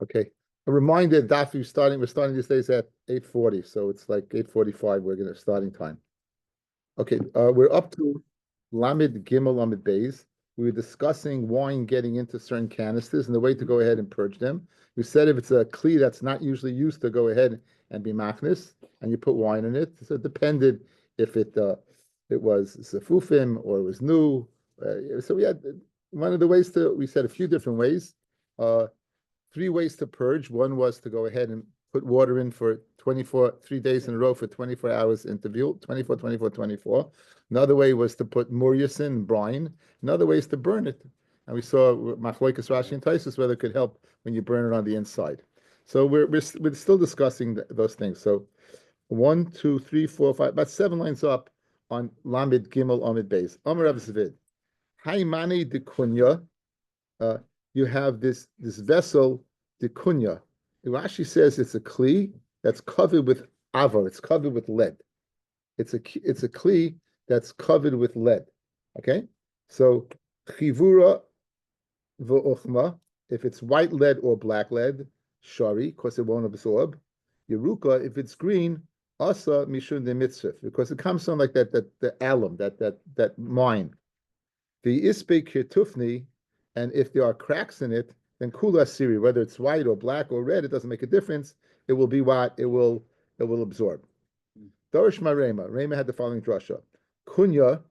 Okay. A reminder, Daf, we're starting these days at 8:40, so it's like 8:45. We're gonna starting time. Okay, we're up to Lamed Gimel Lamed Beis. We were discussing wine getting into certain canisters and the way to go ahead and purge them. We said if it's a kli that's not usually used to go ahead and be machnis, and you put wine in it. So it depended if it was sefufim or it was new. So we had one of the ways we said a few different ways. Uh, Three ways to purge. One was to go ahead and put water in for 3 days in a row for 24 hours interval, 24, 24, 24. Another way was to put muriasin, brine. Another way is to burn it. And we saw Machloikas Rashi and Taisus whether it could help when you burn it on the inside. So we're still discussing those things. So 1, 2, 3, 4, 5, about 7 lines up on Lamed Gimel Amid Beis. Amar Rav Zvid. Haimani de Kunya. You have this vessel, the kunya. Rashi says it's a kli that's covered with ava. It's covered with lead. It's a kli that's covered with lead. Okay, so chivura v'ochma. If it's white lead or black lead, shari, because it won't absorb. Yeruka, if it's green, asa mishun de mitzvah, because it comes from like the alum, that mine. The ispe kirtufni. And if there are cracks in it, then kula siri, whether it's white or black or red, it doesn't make a difference. It will be what it will absorb. Dorish marema. Rema had the following drasha: kunya,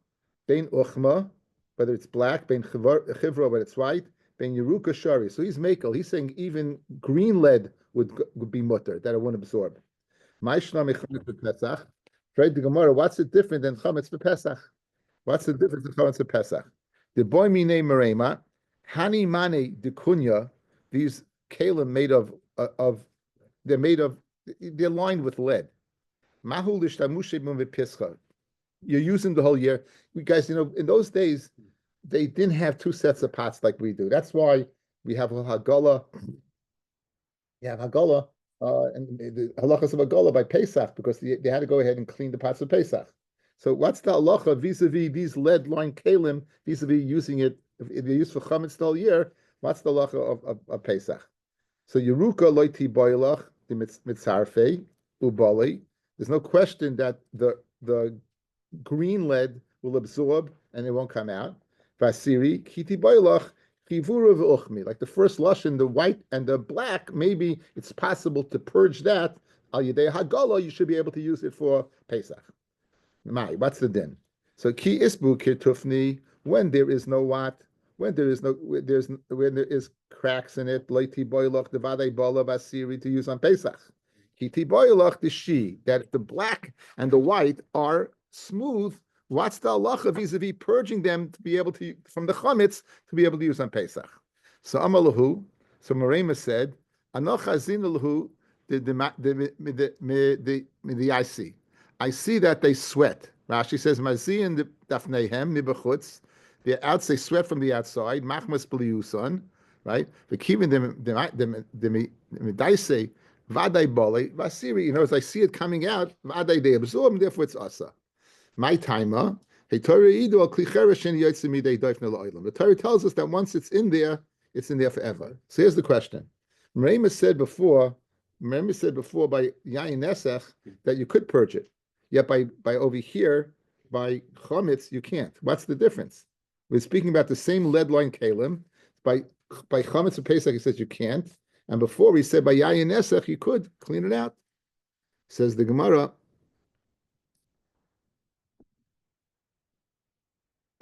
bein uchma, whether it's black, bein chivra, whether it's white, bein yeruka shari. So he's makel. He's saying even green lead would be mutter, that it won't absorb. Ma'ishna mechametz b'Pesach. Trade the Gemara. What's the difference than chametz b'Pesach? What's the difference in chametz b'Pesach? The boy mine marema. Hani mane de kunya, these kalim made of they're lined with lead. Mahul pischa. You're using the whole year. You guys, in those days, they didn't have 2 sets of pots like we do. That's why we have a hagala. You have hagala, and the halachas of hagala by Pesach, because they had to go ahead and clean the pots of Pesach. So what's the halacha vis-a-vis these lead-lined kalim, vis-a-vis using it? If they're used for chametz the whole year, what's the halacha of Pesach? So Yeruka loiti boilach the mitzarfei ubali. There's no question that the green lead will absorb and it won't come out. Vasiri kiti boilach chivura v'uchmi. Like the first lashon, the white and the black, maybe it's possible to purge that. Al yedei hagala, you should be able to use it for Pesach. What's the din? So ki isbu kirtufni, when there is no what? When there is cracks in it, loiti boilach devadei bola basiri, to use on Pesach. Kiti boilach the she, that the black and the white are smooth. What's the halacha vis-a-vis purging them to be able to, from the chametz, to be able to use on Pesach? So amalahu, so Merema said, anoch azinalahu the I see that they sweat. Rashi says, Mazian dafnehem nibachutz. The outs, they sweat from the outside. Machmas b'liuson, right? The kivin the medaise vaday bole vasiri. As I see it coming out, vaday they absorb, and therefore it's asa. My timer. The Torah tells us that once it's in there forever. So here's the question. Merema said before by Yain Nesach that you could purge it. Yet by over here, by chametz, you can't. What's the difference? We're speaking about the same lead-line kalim. By chametz and Pesach, he says you can't. And before we said by Yayin Nesach, you could clean it out. Says the Gemara,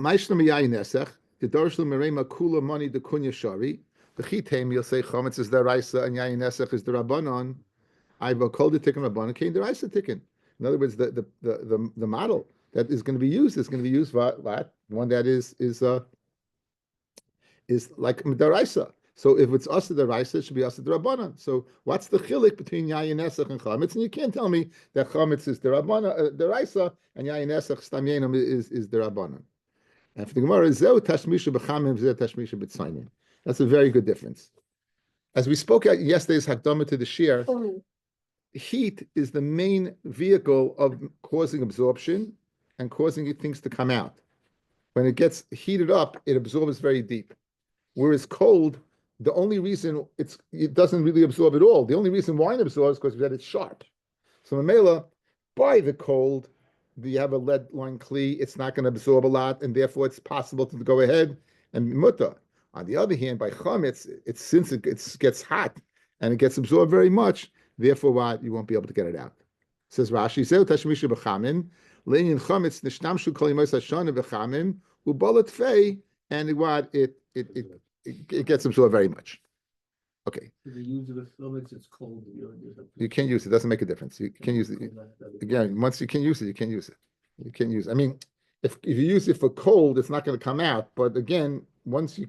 Maishlam Yayin Nesach, the Dorshel Merema Kula Mani de Kunya Shari. The Chitem, you'll say chametz is the Raisa and Yayin Nesach is the Rabbanon. I've called the Tikkun Rabbanon, came the Raisa Tikkun. In other words, the model that is going to be used is going to be used what one that is like daraisa. So if it's us daraisa, it should be us derabanan. So what's the chilik between yayin nesach and chametz? And you can't tell me that chametz is daraisa and yayin nesach stamyenim is derabanan. And for the Gemara, zeu tashmisha b'chamim, zeu tashmisha b'tzaynim. That's a very good difference. As we spoke at yesterday's hakdama to the shir. Heat is the main vehicle of causing absorption and causing things to come out. When it gets heated up, it absorbs very deep. Whereas cold the only reason it doesn't really absorb at all. The only reason wine absorbs is because that it's sharp. So Mamela, by the cold, you have a lead line kli, it's not going to absorb a lot, and therefore it's possible to go ahead and muta. On the other hand, by chametz, it's since it gets hot and it gets absorbed very much, therefore what you won't be able to get it out. Says Rashi, Zeu tashmishu b'chamin, leinin chametz nishtamshu kol yimos hashana b'chamin ubalat fei, and what it gets absorbed very much. Okay. If you use it with chametz, it's cold. You can't use it. It doesn't make a difference. You can use it. Again, once you can use it, you can use it. You can use it. I mean, if you use it for cold, it's not going to come out. But again, once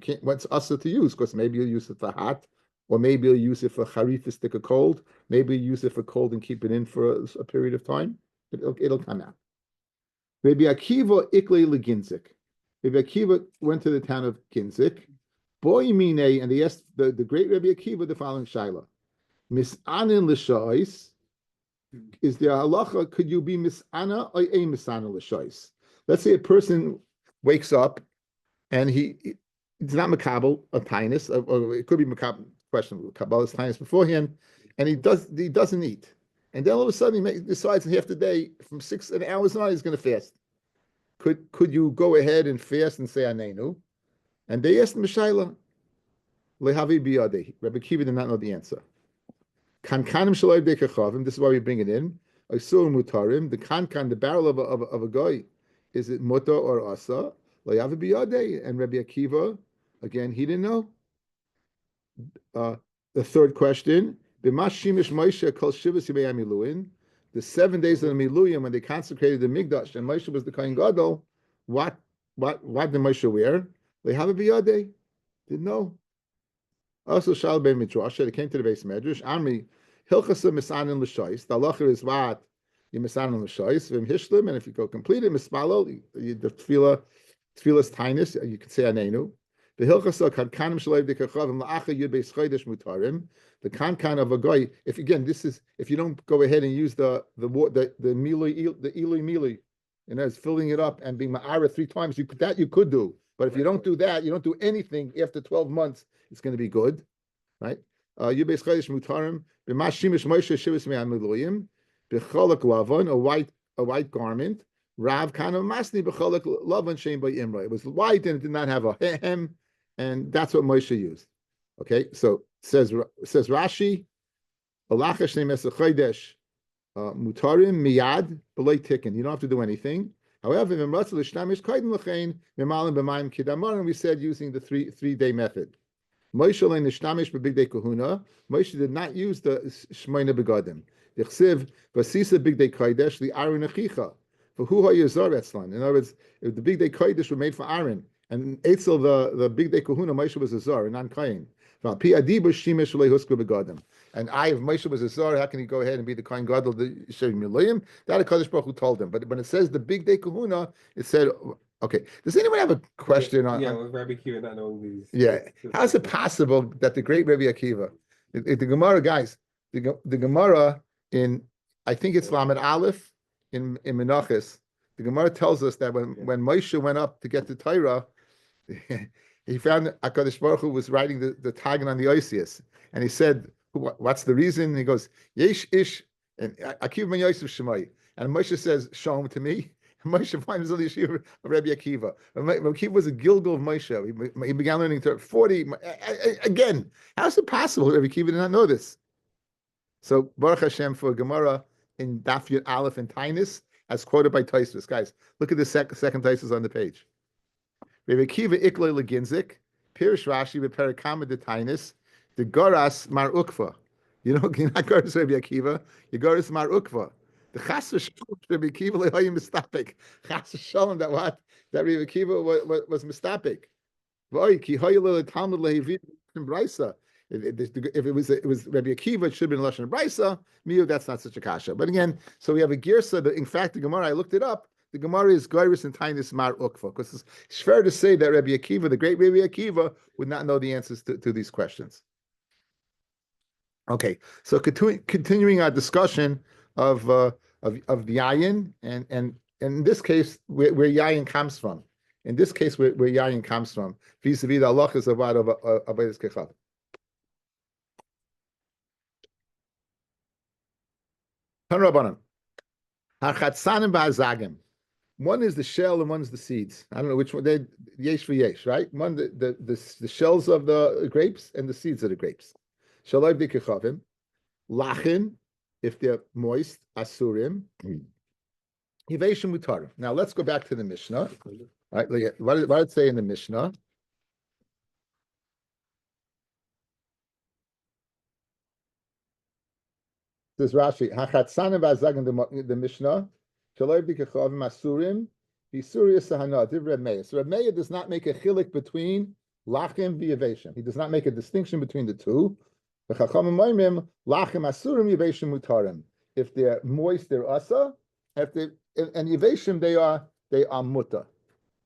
usher to use, because maybe you'll use it for hot, or maybe you'll use it for harif, stick of cold. Maybe you use it for cold and keep it in for a period of time. It'll come out. Rabbi Akiva iklei leginzik. Rabbi Akiva went to the town of Ginzik. Boy mine, and they asked the great Rabbi Akiva the following shaila: Misanin l'shais, is there halacha? Could you be misana or a misanin l'shais? Let's say a person wakes up and he's not makabel a tinus, or it could be makabel. Questionable kabbalah's tinus beforehand, and he doesn't eat, and then all of a sudden he decides in half the day from 6 hours on he's going to fast. Could you go ahead and fast and say anenu? And they asked him, Shaila, lehavi biyadeh. Rabbi Kiva did not know the answer. Kankanim shaloi dekachavim. This is why we bring it in. Isur mutarim. The kankan, the barrel of a guy, is it muta or asa? Lehavi biyadeh. And Rabbi Akiva, again, he didn't know. The third question: B'mash shimish Moshe kol shivas yimei hamiluin. The 7 days of the miluyim when they consecrated the mikdash and Moshe was the kohen gadol. What did Moshe wear? They have a biyadeh. Didn't know. Also, Shal ben Midrash, they came to the base medrash. Amri hilchasa misanin l'shois. The halacha is what you misanin l'shois. V'im hishlim, and if you go complete it, mispalo, the tefillas tinus, you could say anenu. The hilchasa kankanim shalev dekachavim la'acha yud beis chodesh mutarim. The kankan of a guy. If you don't go ahead and use the milui, the ilui milui, it's filling it up and being ma'ara 3 times. You could do. But if you don't do that, you don't do anything after 12 months, it's going to be good, right? Yubes Chodesh Mutarim, B'mash Shimish Moshe Shivas Me'am Miluim, B'cholak Lavon, a white garment, Rav Kana Masni B'cholak Lavon Shein By Imra. It was white and it did not have a hem, and that's what Moshe used. Okay, so says Rashi, Alacha Shnei Mesach Chodesh Mutarim Miyad B'lei Tikkun. You don't have to do anything. However, we said using the three-day method. Moshe did not use the Shmoina Begadim. For who are your Zoretzlan? In other words, if the big day Kodesh were made for Aaron, and Eitzel, the big day Kahuna, Moshe was a Zor, non Kain. And if Moshe was a Zor, how can he go ahead and be the Kohen Gadol, the Shem Milayim? That a Kadosh Baruch Hu told him. But when it says the big day Kahuna, it said, okay. Does anyone have a question on? Yeah, with Rabbi Akiva not knowing these. Yeah. How is it possible that the great Rabbi Akiva, the Gemara, guys, the Gemara in, I think it's Lamed Aleph in Menachos, the Gemara tells us that when Moshe went up to get the Torah, he found HaKadosh Baruch Hu was writing the Tagan on the Oisius, and he said, "What's the reason?" And he goes, "Yesh ish," and Akiva ben Yosef Shemai, and Moshe says, "Show him to me." And Moshe finds the yeshiva of Rabbi Akiva. Rabbi Akiva was a Gilgal of Moshe. He began learning 40. Again, how is it possible Rabbi Akiva did not know this? So Baruch Hashem for Gemara in Daf Yomi Aleph and Tainus, as quoted by Tosfos. Guys, look at the second Tosfos on the page. Rabbi Akiva ikloi leginzik, Pirish Rashi beperakama de Tainus, the Goras Mar Ukva. You're not Goras Rabbi Akiva, you Goras Mar Ukva. The Chas v'Shalom Rabbi Akiva lehoyim mistapik. Chas v'Shalom that what? That Rabbi Akiva was mistapik. V'oy ki hoyel leTalmud leHivim Brisa. If it was Rabbi Akiva, it should have been Lashon Brisa. Miu, that's not such a kasha. But again, so we have a girsa. In fact, the Gemara, I looked it up. The Gemara is Goyrus and Tainus Mar Ukva, because it's fair to say that Rabbi Akiva, the great Rabbi Akiva, would not know the answers to these questions. Okay, so continuing our discussion of the yayin, and in this case, where yayin comes from. In this case, where yayin comes from, vis-a-vis the halachas of Avodah Kechav. Tanrabanan. Hachatzanim v'hazagim. One is the shell and one's the seeds. I don't know which one. They yesh for yesh, right? One the shells of the grapes and the seeds of the grapes. Shalai b'kechavim. Lachin, if they're moist, asurim. Hiveshim mutarim. Now let's go back to the Mishnah. Right? What did it say in the Mishnah? Says Rashi, Hachatzanim v'azagim, the Mishnah, Shaloi b'kechavim asurim, B'suri sahana, div Reb Meir. So Reb Meir does not make a chilik between lachim v'yaveshim. He does not make a distinction between the two. The Chachamim oimim, lachim asurim yaveshim mutarim. If they're moist, they're asa. If they and yaveshim, they are muta.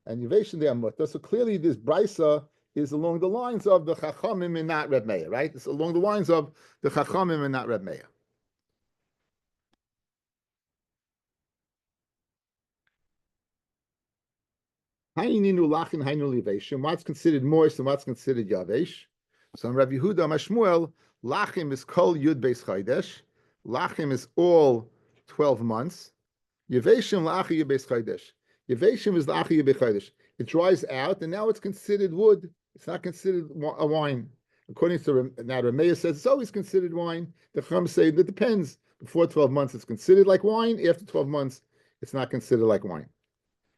And yaveshim, they are muta. So clearly, this brisa is along the lines of the Chachamim and not Reb Meir, right? It's along the lines of the Chachamim and not Reb Meir. What's considered moist and what's considered yavesh? So in Rabbi Yehuda Mashmuel, lachim is kol yud beis chaydesh. Lachim is all 12 months. Yaveshim lachi yud beis chaydesh. Yaveshim is lachi yud beis chaydesh. It dries out and now it's considered wood. It's not considered a wine. According to now Rameya says it's always considered wine. The Chum say that depends. Before 12 months it's considered like wine. After 12 months it's not considered like wine.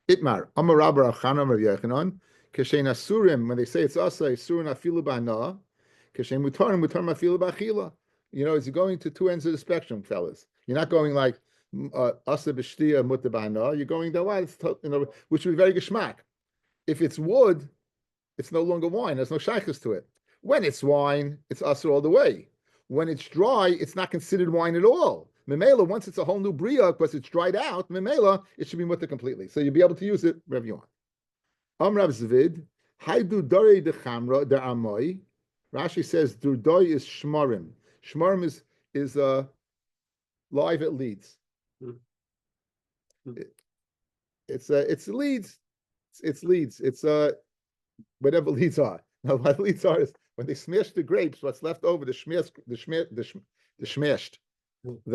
Itmar, Amar Rabbi Achana Rav Yochanan, Keshen Asurim, when they say it's Asa, Asurim Afilu Ba'ana, Keshen Mutarim, Mutarim Afilu Ba'achila. You know, you're going to two ends of the spectrum, fellas. You're not going like Asa B'shtia Muta Ba'ana, you're going the way, which would be very geschmack. If it's wood, it's no longer wine, there's no shaykhs to it. When it's wine, it's Asa all the way. When it's dry, it's not considered wine at all. Memela, once it's a whole new bria, because it's dried out, Memela, it should be mutter completely. So you'll be able to use it wherever you want. Rav Zvid, Haidu Dore de Chamra de Amoy. Rashi says Durdoi is Shmarim. Shmarim is live at leads. It's leads. It's leads. It's whatever leads are. Now what leads are is when they smash the grapes, what's left over, the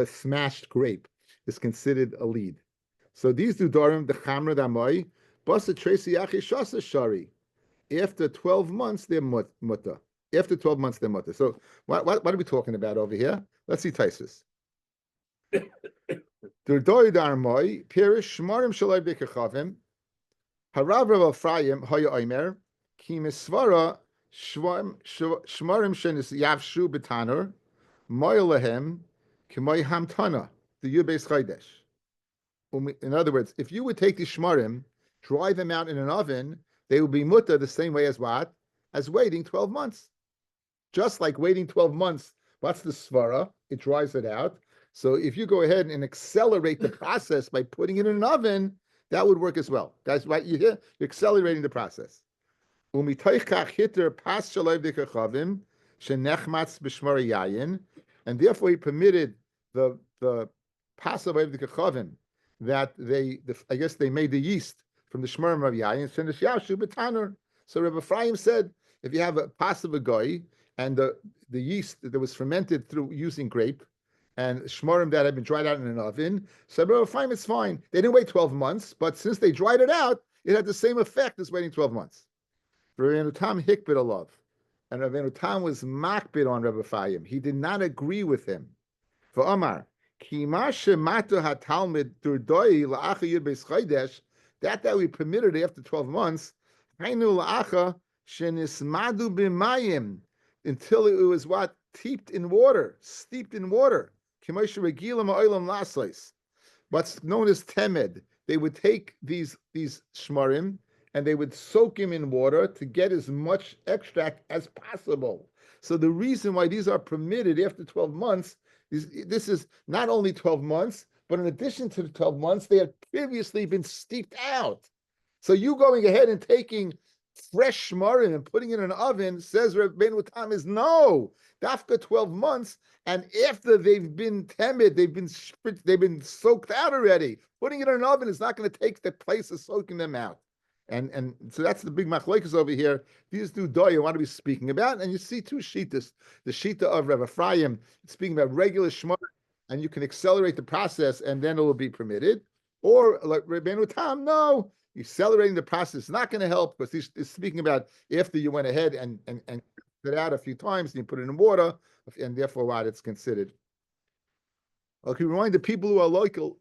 smashed grape is considered a lead. So these dudarim, the chamra damoi, basa tracy yachi shasa shari. After 12 months, they're mutta. After 12 months, they're mutta. So what are we talking about over here? Let's see Taisus. Durdoi darmoi, pirish shmarim shalai bekachavim, harav rav Ephraim haya oimer, ki misvara shmarim shenis yavshu betanur, moyelahem, K'may hamtana, the Yubes Chaydesh. In other words, if you would take the shmarim, dry them out in an oven, they would be mutter the same way as what? As waiting 12 months. Just like waiting 12 months, what's the svara? It dries it out. So if you go ahead and accelerate the process by putting it in an oven, that would work as well. That's right, you're accelerating the process. And therefore he permitted the pasav of the kechavim that I guess they made the yeast from the shmarim of yayin. So Rabbi Ephraim said, if you have a pasav goy and the yeast that was fermented through using grape and shmarim that had been dried out in an oven, so Rabbi Ephraim, it's fine. They didn't wait 12 months, but since they dried it out, it had the same effect as waiting 12 months. Rabbi Tam hikbid alav. And Rabbi Tam was makbid on Rabbi Ephraim. He did not agree with him. For Omar, that we permitted after 12 months, until it was what? Steeped in water. What's known as temed. They would take these shmarim and they would soak him in water to get as much extract as possible. So the reason why these are permitted after 12 months is this is not only 12 months, but in addition to the 12 months, they had previously been steeped out. So you going ahead and taking fresh shmarim and putting it in an oven, says Rabbeinu Tam, is no. After 12 months, and after they've been temed, they've been soaked out already. Putting it in an oven is not going to take the place of soaking them out. And so that's the big machlokes over here. These two doy what are we speaking about? And you see two shitas. The shita of Rav Ephraim speaking about regular shmar, and you can accelerate the process, and then it will be permitted. Or like Rabbeinu Tam, no, accelerating the process is not going to help because he's speaking about after you went ahead and put it out a few times and you put it in water, and therefore what it's considered. Okay, remind the people who are local.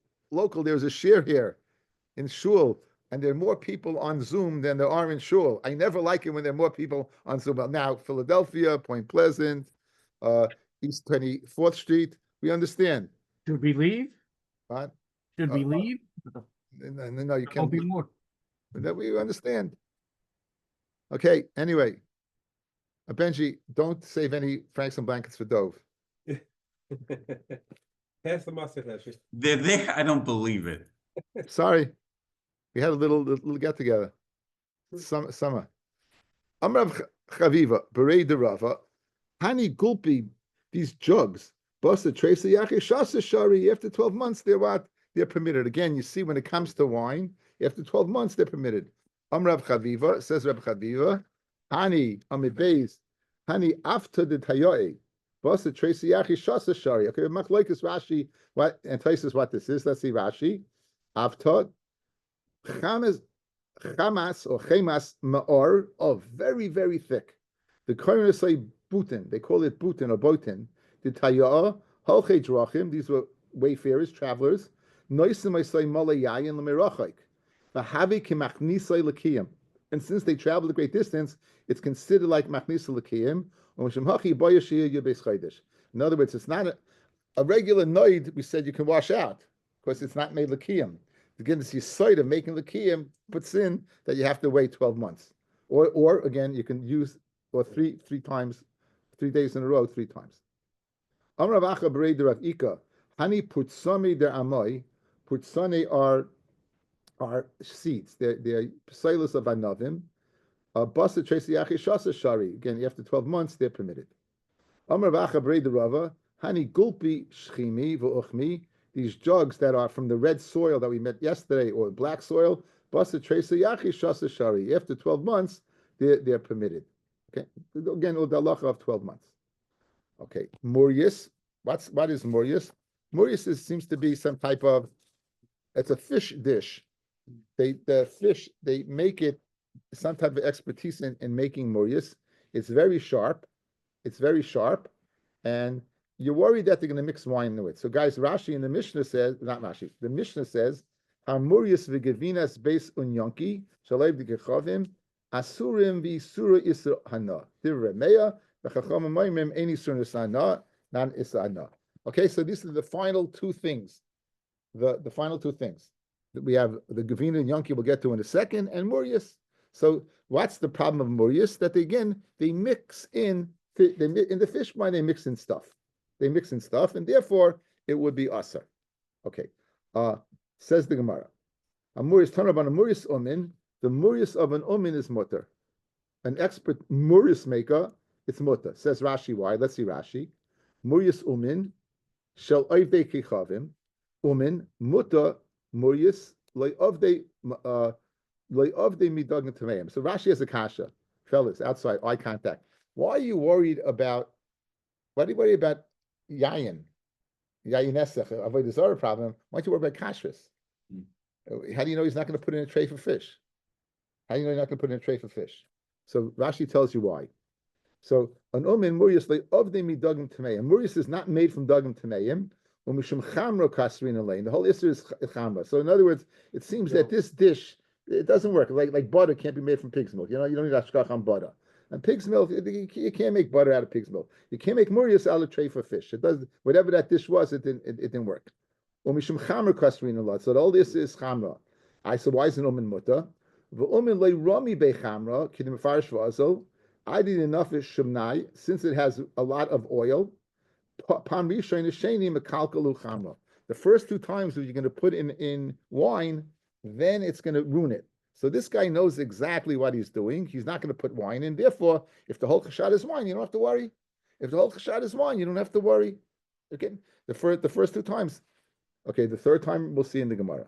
There's a share here in shul, and there are more people on Zoom than there are in shul. I never like it when there are more people on Zoom. Well, now Philadelphia, Point Pleasant, East 24th Street, we understand. Should we leave? What? Should we leave? No, you There'll can't. be more. That we understand. Okay. Anyway, Benji, don't save any Franks and blankets for Dove. Pass the mustard, Heshy. They're there. I don't believe it. Sorry, we had a little get together. Summer. Amrav Chaviva, Berei de Rava, Hani Gulpi, these jugs. Basta Tracy Yachi Shasa Shari. After 12 months, they're what? They're permitted. Again, you see, when it comes to wine, after 12 months, they're permitted. Amrav Chaviva, says Reb Chaviva, Hani Amid Beis, Hani after the Tayoe. Basta Tracy Yachi Shasa Shari. Okay, Machlokes Rashi, what and Taisus what this is. Let's see Rashi. Avtod Chamas or Chemas Ma'or, very, very thick. The Kohen say Butin, they call it Butin or Botin. The Tayah, Holche Drachim, these were wayfarers, travelers. Noisim I say Malayayin Lemirachik. Vahavi Kimachnisai Lakiyim. And since they traveled a great distance, it's considered like Machnisa Lakiyim. In other words, it's not a regular noid, we said you can wash out, because it's not made Lakiyim. Again, this site of making Lakiyim puts in that you have to wait 12 months. Or again, you can use or three times, 3 days in a row, 3 times. Amravacha Berei de Rav Ika, Hani Putsami de Amoy, Putsani are seeds. They're psilos of Anavim. Basa Tracy Yachi Shasa Shari. Again, after 12 months, they're permitted. Amravacha Berei de Rava, Hani Gulpi Shchimi V'uchmi, these jugs that are from the red soil that we met yesterday, or black soil, Basa Tracy Yachi Shasa Shari. After 12 months, they're permitted. Okay, again, the halacha of 12 months. Okay, Murius. What is Murius? Murius seems to be some type of, it's a fish dish. They make it some type of expertise in making Murius. It's very sharp. And you're worried that they're going to mix wine into it. So, guys, Rashi in the Mishnah says, not Rashi, the Mishnah says, Hamurius v'gevinas beis unyonki shalev d'gechavim asurim v'isura isur hana dirremeya v'chacham amayim any surah hana non isana. Okay, so these are the final 2 things. The final 2 things that we have. The gevina and yonki we'll get to in a second, and Murius. So, what's the problem of Murius? That they mix in the fish wine. They mix in stuff. And therefore it would be asar. Okay. Says the Gemara. Amuris Tanaban Amuris Umin. The Murius of an Umin is mutter. An expert Murius maker, it's mutter. Says Rashi why? Let's see Rashi. Murius Umin shall oivdei kichavim. Umin mutter Murius le'ovdei midagin tameim. So Rashi has a kasha. Fellas, outside, eye contact. Why are you worried about yayin? Yayin esech, avoid the Zorah problem. Why don't you worry about kashrus? How do you know he's not going to put in a tray for fish? How do you know he's not going to put in a tray for fish? So Rashi tells you why. So an umin murius of the midagim tameim. Murius is not made from dagim tameim. Umishum chamro kasrin lane. The whole issue is chamra. So in other words, it seems that this dish it doesn't work. Like butter can't be made from pig's milk. You don't need ashkach on butter. And pig's milk, you can't make butter out of pig's milk. You can't make murius out of tray for fish. It does whatever that dish was. It didn't work. Umishum chamra kasrin a lot. So all this is chamra. I said, why is an umin muta? V'umin le rami be chamra kidim farish v'azel. I did enough is shemnai since it has a lot of oil. Pan rishon sheni mekalkalu chamra. The first 2 times that you're going to put in wine, then it's going to ruin it. So this guy knows exactly what he's doing. He's not going to put wine in. Therefore, if the whole chashad is wine, you don't have to worry. If the whole chashad is wine, you don't have to worry. Okay, the first 2 times. Okay, the 3rd time we'll see in the Gemara.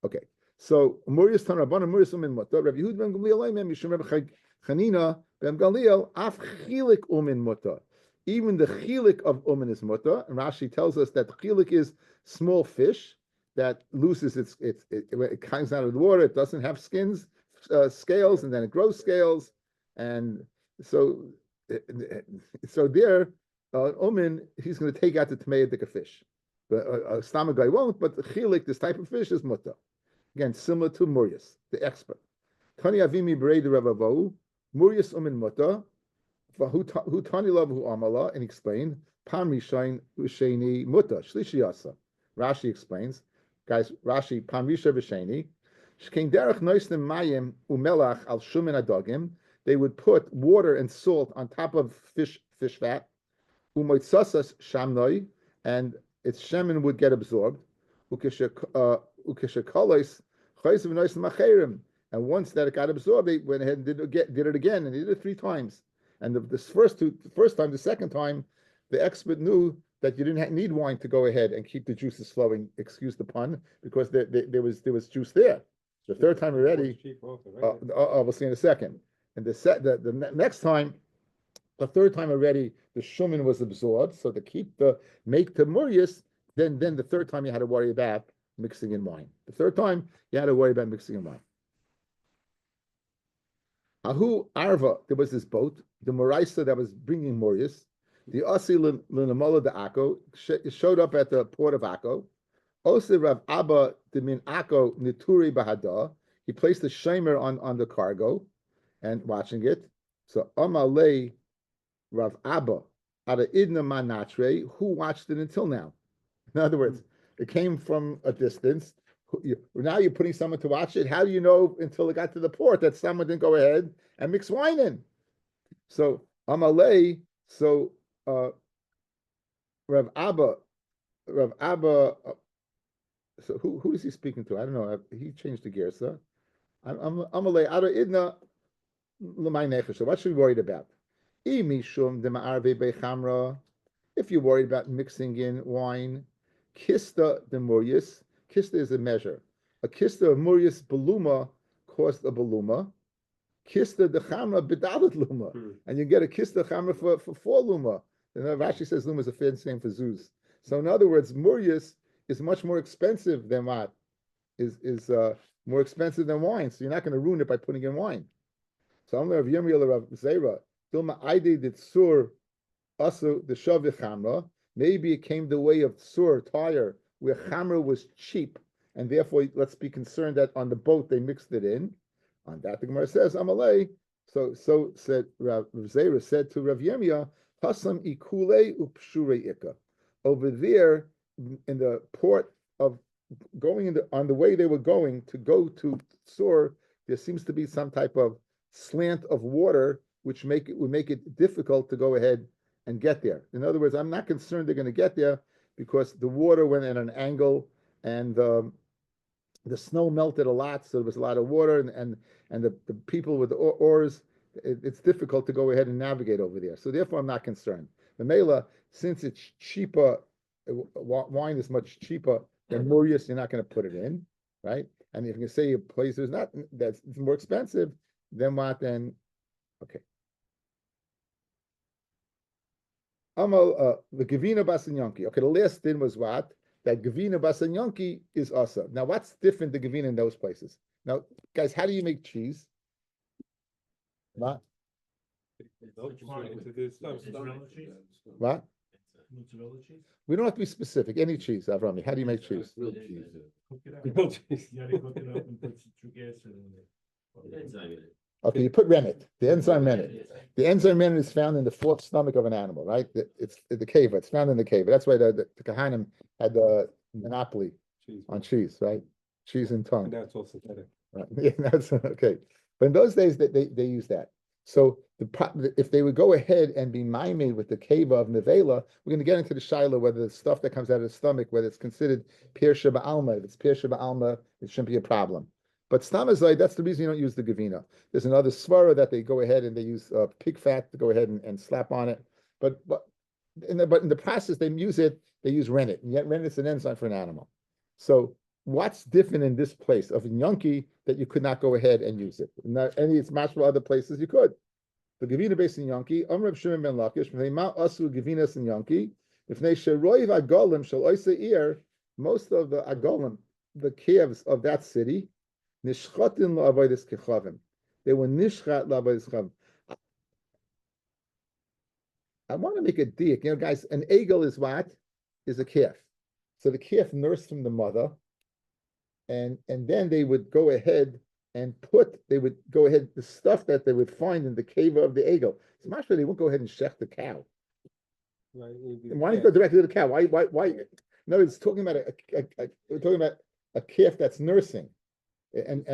Okay, so Murius Tan Rabbanan Murius Umin Muta Rabbi Yehud ben Gamliel Aimem Yishum Rabbi Chanina ben Gamliel Af Chilik Umin Muta. Even the chilik of umin is mutter. And Rashi tells us that chilik is small fish that loses it comes out of the water. It doesn't have scales, and then it grows scales, and so there, umin, he's going to take out the tmeidik fish. But a stomach guy won't. But the chilik, this type of fish, is mutter. Again, similar to murius, the expert. Tani avimi berei de Ravavu, murius umin mutter. Who tani love who amala, and explained pam rishain usheni mutter shlishi asa. Rashi explains, guys. Rashi pam risha v'sheni shkein derech noisnem mayim umelach al shumen adagim. They would put water and salt on top of fish fat. Umoitzasas shamnoi, and its shemen would get absorbed. Ukeshakalos chayz v'noisnem acherim. And once that it got absorbed, they went ahead and did it again, and they did it 3 times. And the first time, the second time, the expert knew that you didn't need wine to go ahead and keep the juices flowing. Excuse the pun, because there was juice there. The third time already, we'll see in a second. And the next time, the third time already, the shuman was absorbed. So to make the murius, then the third time you had to worry about mixing in wine. The third time you had to worry about mixing in wine. Ahu Arva, there was this boat, the Moraisa that was bringing Morius. The Asi Linamola de Akko showed up at the port of Akko. Ose Rav Abba de Min Akko Nituri Bahada. He placed the shamer on the cargo and watching it. So Amalei Rav Abba Ada Idna Manatre, who watched it until now. In other words, it came from a distance. Now you're putting someone to watch it. How do you know until it got to the port that someone didn't go ahead and mix wine in? So Amalei, Rav Abba, so who is he speaking to? I don't know. He changed the gear, sir. Amalei Ada Idna L'may Nefesh. So what should we be worried about? Mishum de Ma'arve Bechamra. If you're worried about mixing in wine, Kista de Murius. Kista is a measure. A kista of Murius beluma cost a beluma. Kista de chamra bedalit luma. And you get a kista chamra for 4 luma. And Rashi says luma is a fancy name for zuz. So in other words, Murius is much more expensive than what? Is more expensive than wine. So you're not going to ruin it by putting in wine. So I'm Rabbi Yomi Rav Zera. Dilma Aide did sur asu the shavich chamra. Maybe it came the way of sur tire, where chamra was cheap, and therefore let's be concerned that on the boat they mixed it in. On that the Gemara says Amalei. So said Rav Zera said to Rav Yemia, Hasam ikule upshure ika. Over there in the port of going on the way they were going to go to Sur, there seems to be some type of slant of water which would make it difficult to go ahead and get there. In other words, I'm not concerned they're going to get there, because the water went at an angle, and the snow melted a lot, so there was a lot of water, and the people with the oars, it's difficult to go ahead and navigate over there. So therefore, I'm not concerned. The Mela, since it's cheaper, wine is much cheaper than Murius, you're not going to put it in, right? And if you can say a place that's more expensive, then what? Then okay. The Gavina Basanyanki. Okay, the last thing was what? That Gavina Basanyanki is also. Now, what's different than Gavina in those places? Now, guys, how do you make cheese? What? What? Mozzarella cheese? We don't have to be specific. Any cheese, Avrami. How do you make cheese? Cook it out. You gotta cook it up and put citric acid in it. Okay, you put rennet, the enzyme rennet. The enzyme rennet is found in the 4th stomach of an animal, right? It's the cave. It's found in the cave. That's why the Kahanim had the monopoly on cheese, right? Cheese and tongue. And that's all synthetic. Right. Yeah, that's okay. But in those days, they use that. So if they would go ahead and be miming with the cave of Nevela, we're going to get into the Shiloh, whether the stuff that comes out of the stomach, whether it's considered Pir Sheba Alma. If it's Pir Sheba Alma, it shouldn't be a problem. But Stamazai, that's the reason you don't use the Gavina. There's another Svara that they go ahead and they use pig fat to go ahead and slap on it. But in the process, they use rennet. And yet rennet is an enzyme for an animal. So what's different in this place of Yonki that you could not go ahead and use it? Not any it's matched with other places you could. The Gavina based in Yanki, Reb Shimon ben Lakish, Mipnei Ma Asu Gavinas in Yanki, Mipnei Sheroiv Agolim Shal Oisa Ir, most of the Agolim, the calves of that city, Nishchatin La'avodas Kechavim. They were Nishchat La'avodas Kechavim. I want to make a diak. Guys, an egel is what? Is a calf. So the calf nursed from the mother, and then they would go ahead and the stuff that they would find in the cave of the egel. So much they won't go ahead and shech the cow. Right. Why don't you go directly to the cow? Why? No, it's talking about we're talking about a calf that's nursing, and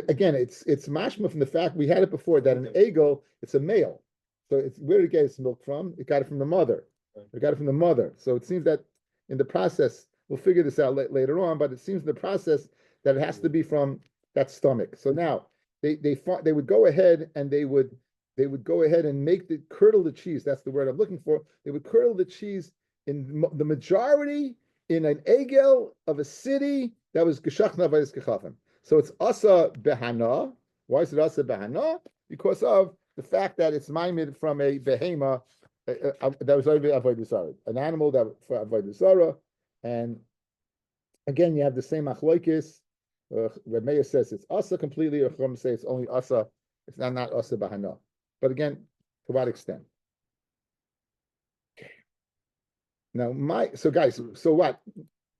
again, it's mashma from the fact we had it before that an egel, it's a male. So it's where did it get its milk from? It got it from the mother. It got it from the mother. So it seems that in the process, we'll figure this out later on, but it seems in the process that it has to be from that stomach. So now they would go ahead and they would go ahead and curdle the cheese. That's the word I'm looking for. They would curdle the cheese in the majority in an egel of a city that was geshachna v'ayis kechavim. So it's asa behana. Why is it asa behana? Because of the fact that it's maimed from a behema that was already avodah zarah, an animal that for avodah zarah, and again you have the same achloikis. Rabbi says it's asa completely, or Chum say it's only asa. It's not asa bahana. But again, to what extent? Okay. Now so what?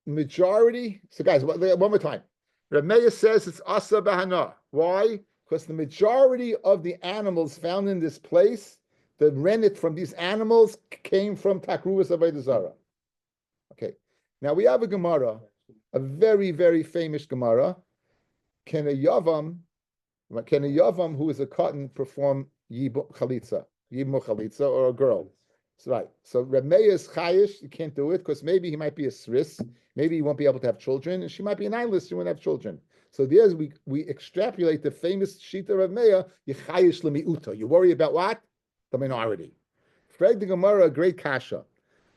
Majority. So guys, one more time. Rabbi says it's asa bahana. Why? Because the majority of the animals found in this place, the rennet from these animals came from Takruas Avodah Zarah. Okay. Now we have a Gemara, a very, very famous Gemara. Can a Yavam who is a cotton perform Yibu Chalitza, or a girl? That's right. So Reb Meir is chayish, you can't do it because maybe he might be a sris, maybe he won't be able to have children, and she might be an eyeless, she won't have children. So there's we extrapolate the famous shita of Meir, Yechayish lemiuta. You worry about what? The minority. Frag the Gemara, a great kasha.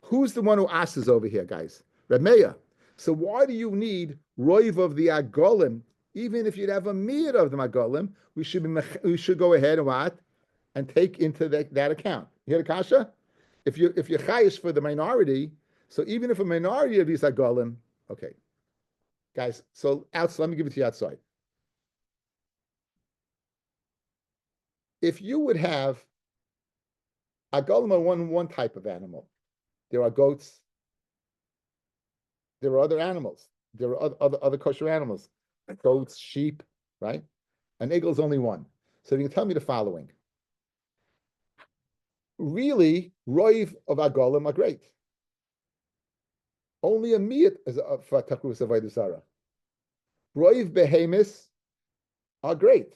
Who's the one who asks over here, guys? Reb Meir. So why do you need roiv of the agolim? Even if you'd have a mir of the agolim, we should go ahead and what? And take into that account. You hear the kasha? If you're chayish for the minority, so even if a minority of these agolim, okay. Guys, so outside, let me give it to you outside. If you would have agolim are one type of animal, there are goats, there are other animals, there are other kosher animals, goats, sheep, right? An eagle is only one. So you can tell me the following. Really, roiv of agolim are great. Only a miyat is for takrus avodah zarah. Roiv behemis are great.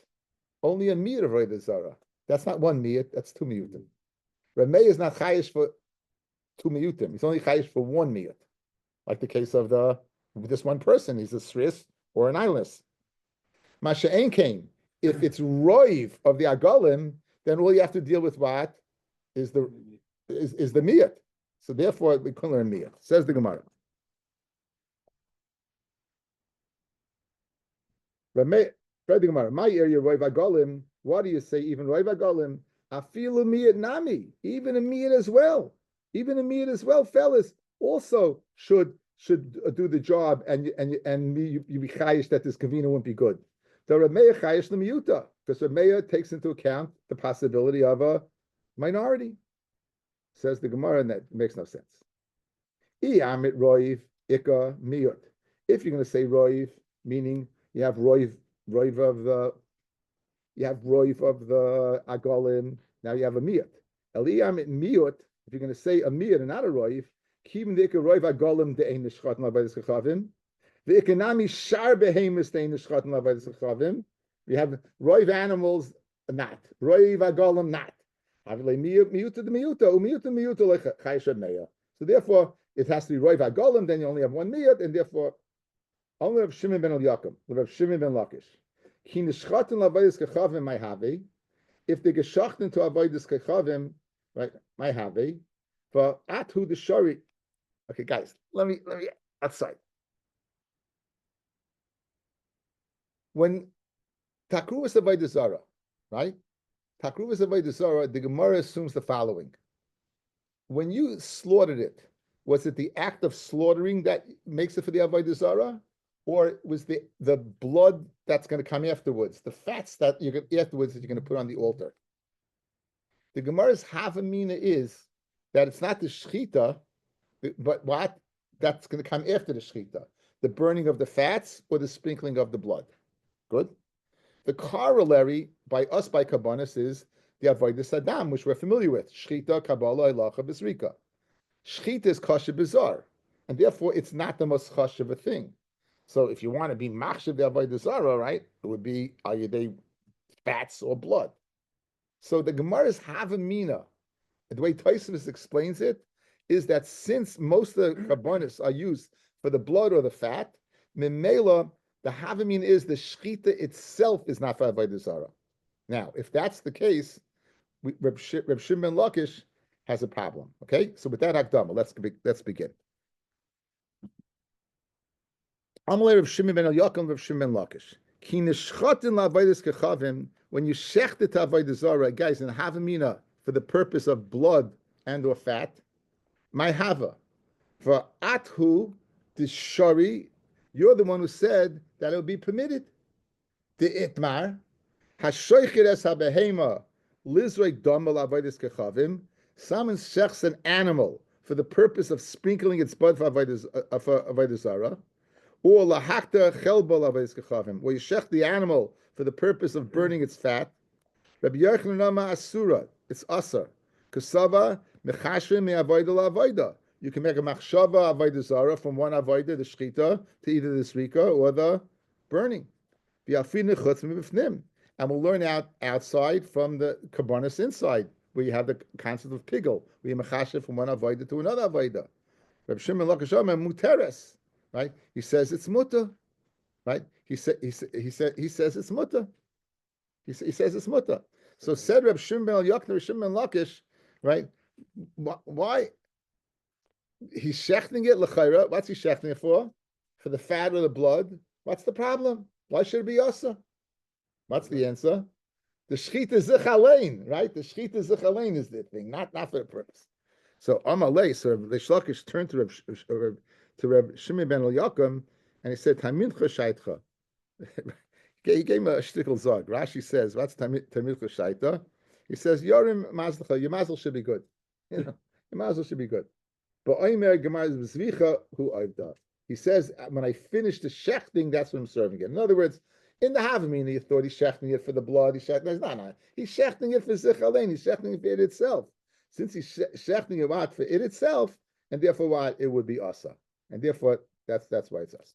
Only a miyat of avodah zarah. That's not one miyat. That's two miyutim. Rameh is not chayish for two miyutim. He's only chayish for one miyat. Like the case of this one person. He's a sris or an eyeless. Masha'en came. If it's roiv of the agolim, then all you have to deal with what is the miyat. So therefore, we can learn miyat. Says the Gemara. My area roiv agolim. What do you say? Even roiv agolim, afilu miyat nami. Even a miyat as well. Even a miyat as well, fellas, also should do the job, and you be chayish that this kavina won't be good. The Rameya chayish l'miyuta, because Rameya takes into account the possibility of a minority. Says the Gemara, and that makes no sense. Iyamit roiv ika miyut. If you're going to say roiv, meaning you have roiv of the agolim. Now you have a miyut. Eliyamit miyut. If you're going to say a miyut and not a roiv, kim dika roiv agolim de'ein nishchat l'avayis kechavim. The economy shar behemis de'ein nishchat l'avayis kechavim. We have roiv animals not roiv agolim not. So therefore, it has to be roiv agolim. Then you only have one miyut, and therefore only Rav Shimon ben Yaakov, Rav Shimon ben Lakish. Ki nishchatin l'avayis kechavim my have. If they geschachten to avodas kechavim, right, my have. For atu the shari. Okay, guys, let me outside. When takruas avodas zarah, right? Takruvas Avodah Zorah, the Gemara assumes the following. When you slaughtered it, was it the act of slaughtering that makes it for the Avodah Zarah? Or was the blood that's going to come afterwards, the fats that you're going afterwards that you're going to put on the altar? The Gemara's Havamina is that it's not the Shechita, but what? That's going to come after the Shechita. The burning of the fats or the sprinkling of the blood. Good? The corollary by us by Kabbanis is the Avodah Saddam, which we're familiar with. Shechita, Kabbalah, Ilacha, Bezrika. Shechita is kosher bizarre, and therefore it's not the most kosher of a thing. So if you want to be machshav the Avodah Zarah, right, it would be ayidei fats or blood. So the Gemara's Havamina, the way Tosfos explains it, is that since most of the Kabbanis are used for the blood or the fat, Mimela, the Havamina is the Shechita itself is not for Avodah Zarah. Now, if that's the case, Reb Shimon Lakish has a problem. Okay, so with that Hakdama, let's begin. Amalei Reb Shimon ben Eliakim, Reb Shimon Lakish. Ki nishchatin la'avodas kechavim, when you shecht it to Avodah Zarah, guys, in Havamina for the purpose of blood and or fat, my hava for athu the shari, you're the one who said that it would be permitted. The itmar hashoichir es habehema lizrei dama la'avodas kechavim. Someone shechs an animal for the purpose of sprinkling its blood for Avodah Zarah, or lahakta chelba la'avodas kechavim, where you shech the animal for the purpose of burning its fat. Rabbi Yochanan Nama asura, it's asar. Kasava mechashrim me'avodah la'avodah. You can make a machshava avodah zarah from one avodah, the shchita, to either the srika or the burning. And we'll learn outside from the kabbanis inside, where you have the concept of pigel, where you mechashev from one avodah to another avodah. Rabbi Shimon Lakish muteres, right? He says it's mutter, right? He says it's mutter. He says it's mutter. So said Rabbi Shimon ben Eliakim, Rabbi Shimon ben Lakish, right? Why? He's shechting it l'chayra. What's he shechting it for? For the fat or the blood? What's the problem? Why should it be yasa? What's the answer? The shechita zichalein, right? The shechita zichalein is the thing, not for the purpose. So Amalei, so Reish Lakish turned to Reb Shimon ben Eliakim, and he said, "Tamidcha shaitcha." He gave him a shtickle zog. Rashi says, "What's tamidcha shaita?" He says, "Yorim mazlecha, your mazel should be good. You know, your mazel should be good." But Oimer Gemara Zvicha hu Avda. He says, when I finish the shechting, that's when I'm serving it. In other words, in the Havamina, you thought he's shechting it for the blood. He's shechting it. No. He's shechting it for zichalein. He's shechting it for it itself. Since he's shechting it out for it itself, and therefore what? It would be asa. And therefore, that's why it's asa.